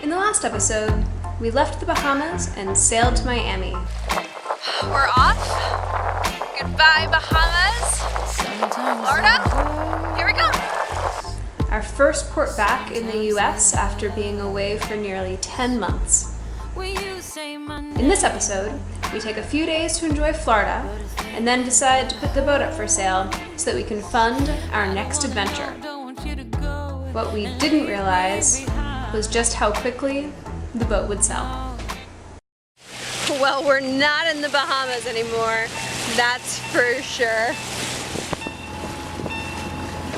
In the last episode, we left the Bahamas and sailed to Miami. We're off. Goodbye, Bahamas. Florida, here we go. Our first port back in the US after being away for nearly 10 months. In this episode, we take a few days to enjoy Florida and then decide to put the boat up for sale so that we can fund our next adventure. What we didn't realize was just how quickly the boat would sell. Well, we're not in the Bahamas anymore, that's for sure.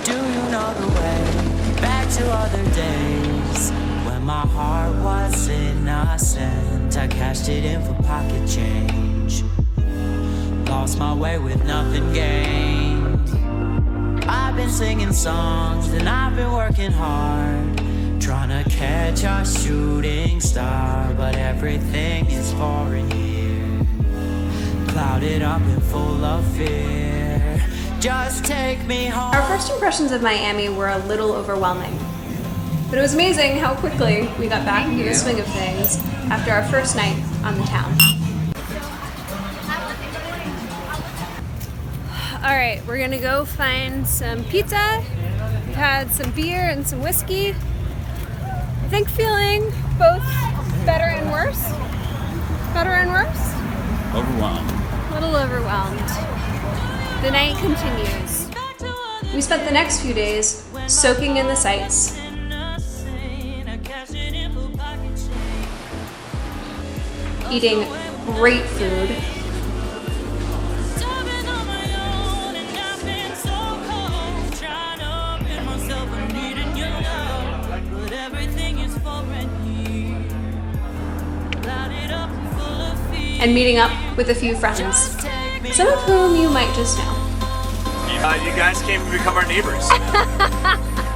Do you know the way back to other days when my heart was innocent? I cashed it in for pocket change, lost my way with nothing gained. I've been singing songs and I've been working hard, trying to catch a shooting star, but everything is foreign here, clouded up and full of fear. Just take me home. Our first impressions of Miami were a little overwhelming, but it was amazing how quickly we got back into the swing of things after our first night on the town. All right, we're gonna go find some pizza. We've had some beer and some whiskey. I think feeling both better and worse. Better and worse? Overwhelmed. A little overwhelmed. The night continues. We spent the next few days soaking in the sights, eating great food, and meeting up with a few friends, some of whom you might just know. You guys came to become our neighbors.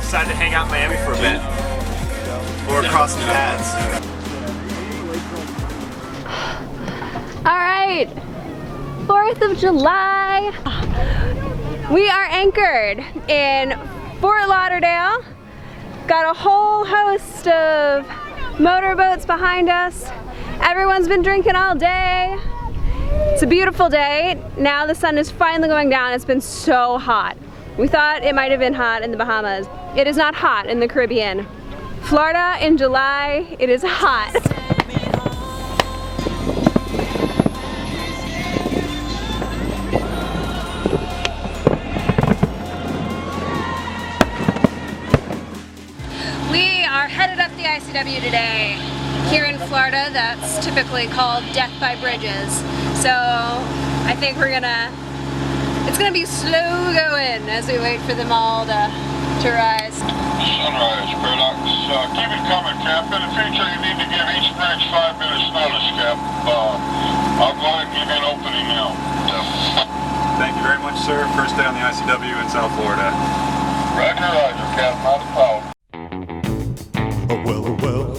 Decided to hang out in Miami for a bit. Or cross some paths. All right, 4th of July. We are anchored in Fort Lauderdale. Got a whole host of motorboats behind us. Everyone's been drinking all day. It's a beautiful day. Now the sun is finally going down. It's been so hot. We thought it might have been hot in the Bahamas. It is not hot in the Caribbean. Florida in July, it is hot. We are headed up the ICW today. Here in Florida, that's typically called Death by Bridges. So I think it's gonna be slow going as we wait for them all to rise. Sunrise, Burdock. Keep it coming, Cap. In the future, you need to give each bridge 5 minutes notice, Cap. I'll go ahead and give you an opening now. Thank you very much, sir. First day on the ICW in South Florida. Roger, Roger, Cap. Not a problem. Oh well, oh well.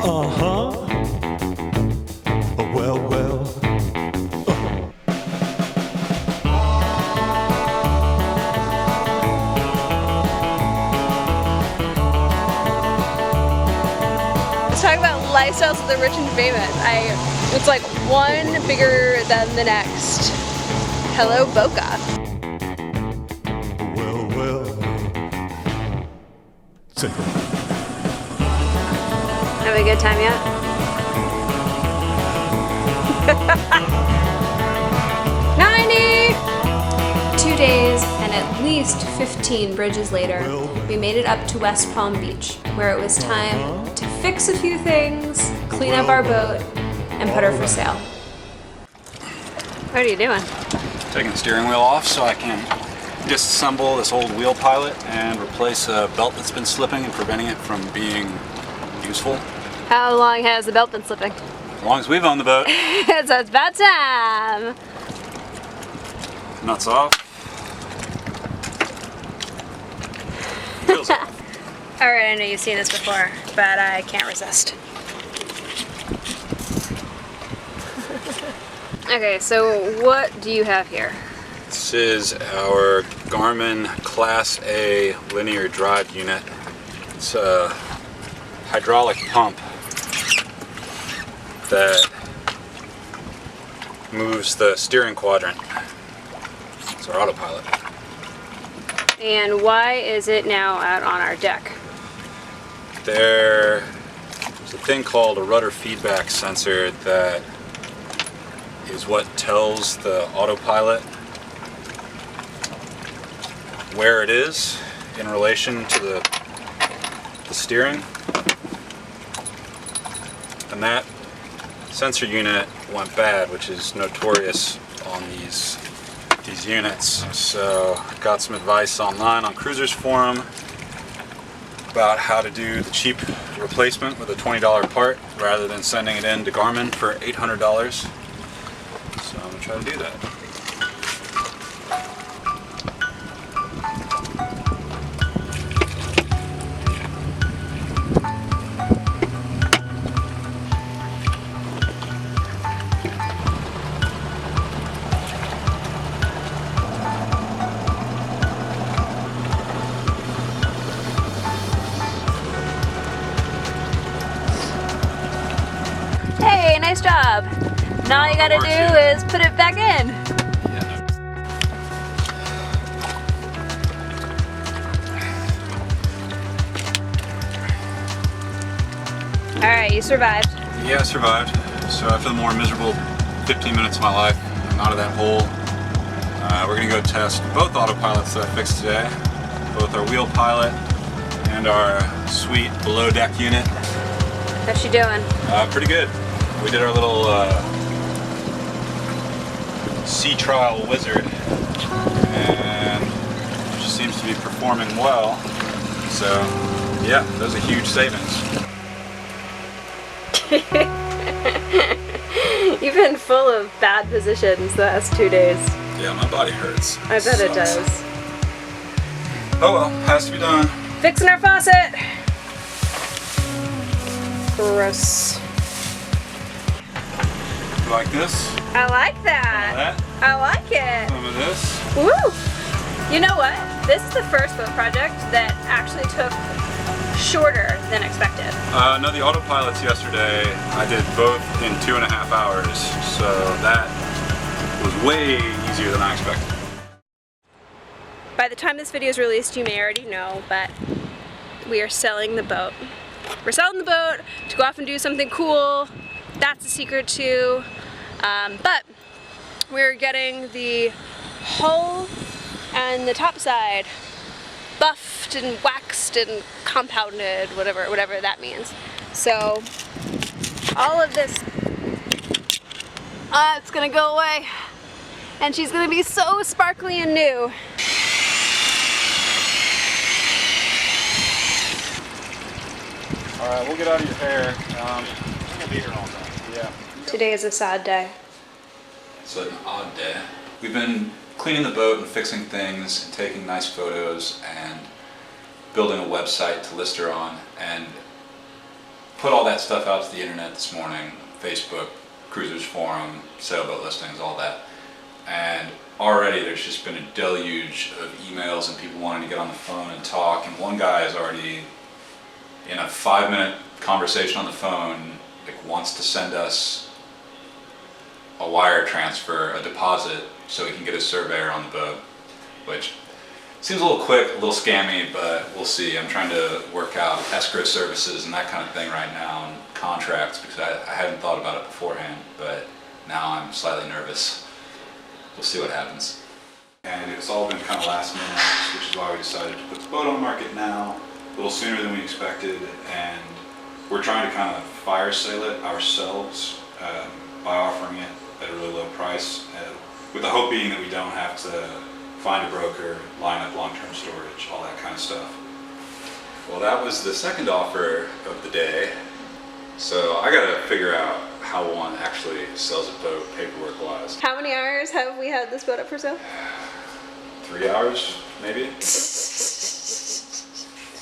Uh-huh. Oh well, well. Let's talk about lifestyles of the rich and famous. It's like one bigger than the next. Hello, Boca. Well, well. Take it. Have a good time yet? 90! 2 days and at least 15 bridges later, we made it up to West Palm Beach, where it was time to fix a few things, clean up our boat, and put her for sale. What are you doing? Taking the steering wheel off so I can disassemble this old wheel pilot and replace a belt that's been slipping and preventing it from being useful. How long has the belt been slipping? As long as we've owned the boat. So it's about time. Nuts off. Wheels off. Alright, I know you've seen this before, but I can't resist. Okay, so what do you have here? This is our Garmin Class A linear drive unit. It's hydraulic pump that moves the steering quadrant. It's our autopilot. And why is it now out on our deck? There's a thing called a rudder feedback sensor that is what tells the autopilot where it is in relation to the steering. And that sensor unit went bad, which is notorious on these units. So I got some advice online on Cruisers Forum about how to do the cheap replacement with a $20 part rather than sending it in to Garmin for $800. So I'm gonna try to do that. Hey, nice job. Now all you gotta do is put it back in. All right, you survived. Yeah, I survived. So after the more miserable 15 minutes of my life, I'm out of that hole. We're gonna go test both autopilots that I fixed today. Both our wheel pilot and our sweet below deck unit. How's she doing? Pretty good. We did our little sea trial wizard, and she seems to be performing well. So yeah, that was a huge savings. You've been full of bad positions the last 2 days. Yeah, my body hurts. I bet it does. Oh well, has to be done. Fixing our faucet. Gross. You like this? I like that. That? I like it. Some of this. Woo! You know what? This is the first boat project that actually took shorter than expected. No, the autopilots yesterday, I did both in 2.5 hours, so that was way easier than I expected. By the time this video is released, you may already know, but we are selling the boat. We're selling the boat to go off and do something cool. That's a secret too. But we're getting the hull and the top side buffed and waxed and compounded, whatever that means. So all of this, it's gonna go away, and she's gonna be so sparkly and new. All right, we'll get out of your hair. I'm gonna be here all day. Yeah. Today is a sad day. It's an odd day. We've been cleaning the boat and fixing things and taking nice photos and building a website to list her on and put all that stuff out to the internet this morning. Facebook, Cruisers Forum, Sailboat listings, all that. And already there's just been a deluge of emails and people wanting to get on the phone and talk, and one guy is already in a 5-minute conversation on the phone, like, wants to send us a wire transfer, a deposit, so he can get a surveyor on the boat, which seems a little quick, a little scammy, but we'll see. I'm trying to work out escrow services and that kind of thing right now, and contracts, because I hadn't thought about it beforehand, but now I'm slightly nervous. We'll see what happens. And it's all been kind of last minute, which is why we decided to put the boat on the market now, a little sooner than we expected, and we're trying to kind of fire sale it ourselves by offering it at a really low price, with the hope being that we don't have to find a broker, line up long-term storage, all that kind of stuff. Well, that was the second offer of the day, so I gotta figure out how one actually sells a boat paperwork-wise. How many hours have we had this boat up for sale? 3 hours, maybe? It's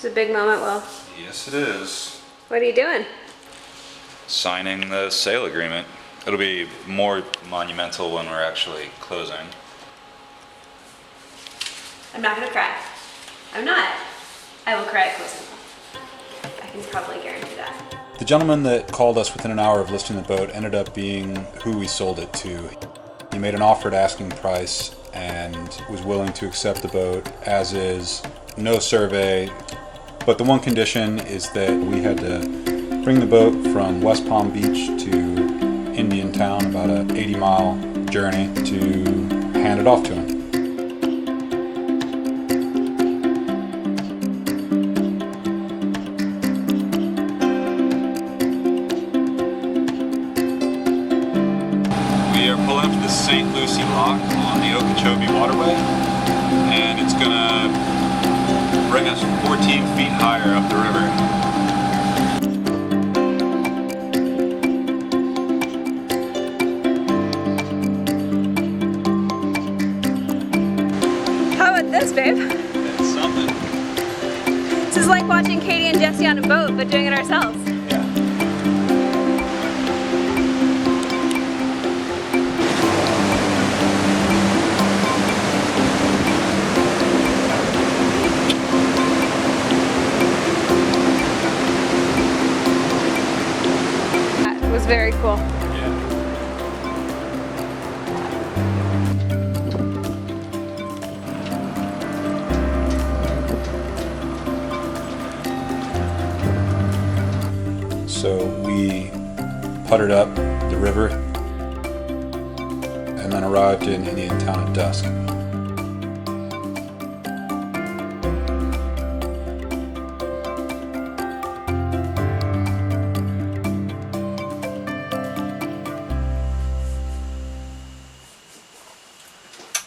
a big moment, Will. Yes, it is. What are you doing? Signing the sale agreement. It'll be more monumental when we're actually closing. I'm not gonna cry. I'm not. I will cry at closing. I can probably guarantee that. The gentleman that called us within an hour of listing the boat ended up being who we sold it to. He made an offer at asking price and was willing to accept the boat as is, no survey, but the one condition is that we had to bring the boat from West Palm Beach to Indian Town, about a 80-mile journey, to hand it off to him. We are pulling up to the St. Lucie Lock on the Okeechobee Waterway, and it's gonna bring us 14 feet higher up the river. How about this, babe? It's something. This is like watching Katie and Jesse on a boat, but doing it ourselves. Yeah. That was very cool. Yeah. So we puttered up the river and then arrived in Indian Town at dusk.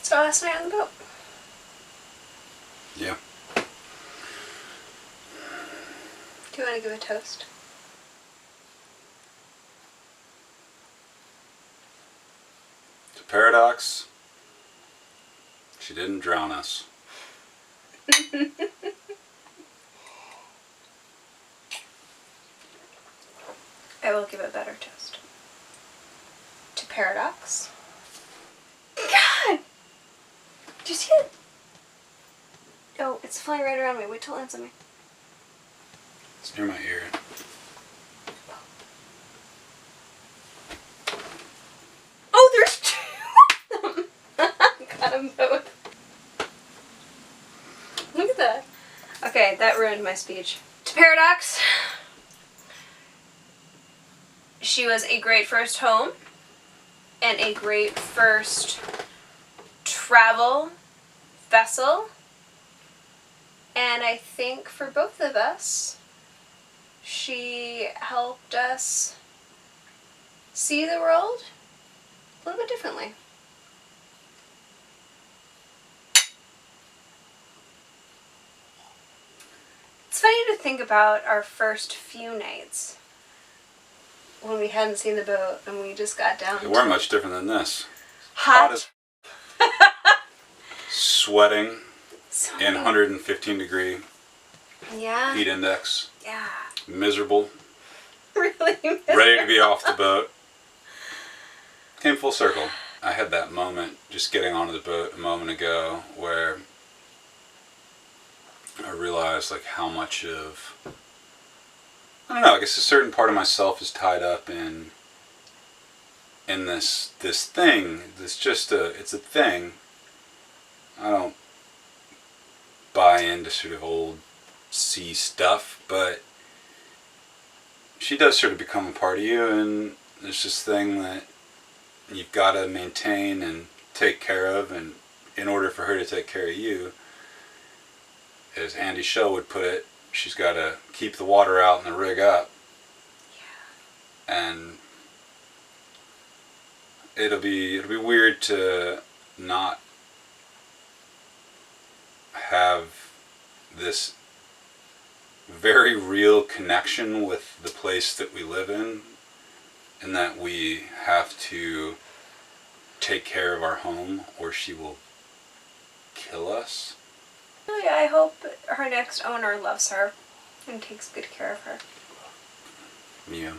So last night on the boat. Yeah. Do you want to give a toast? It's a paradox. She didn't drown us. I will give a better toast. To Paradox. God! Did you see it? Oh, it's flying right around me. Wait till it lands on me. It's near my ear. Oh, there's two of them! Got them both. Look at that. Okay, that ruined my speech. To Paradox. She was a great first home and a great first travel vessel. And I think for both of us, she helped us see the world a little bit differently. It's funny to think about our first few nights when we hadn't seen the boat and we just got down. They weren't much different than this. Hot. As sweating So in many- 115 degree Yeah. heat index. Yeah. Miserable. Really Ready to be off the boat. Came full circle. I had that moment just getting onto the boat a moment ago where I realized like how much of, I don't know, I guess a certain part of myself is tied up in this thing. It's a thing. I don't buy into sort of old sea stuff, but she does sort of become a part of you, and there's this thing that you've got to maintain and take care of, and in order for her to take care of you, as Andy Shell would put it, she's got to keep the water out and the rig up. Yeah. And it'll be weird to not have this very real connection with the place that we live in, and that we have to take care of our home or she will kill us. Yeah, I hope her next owner loves her and takes good care of her. Yeah.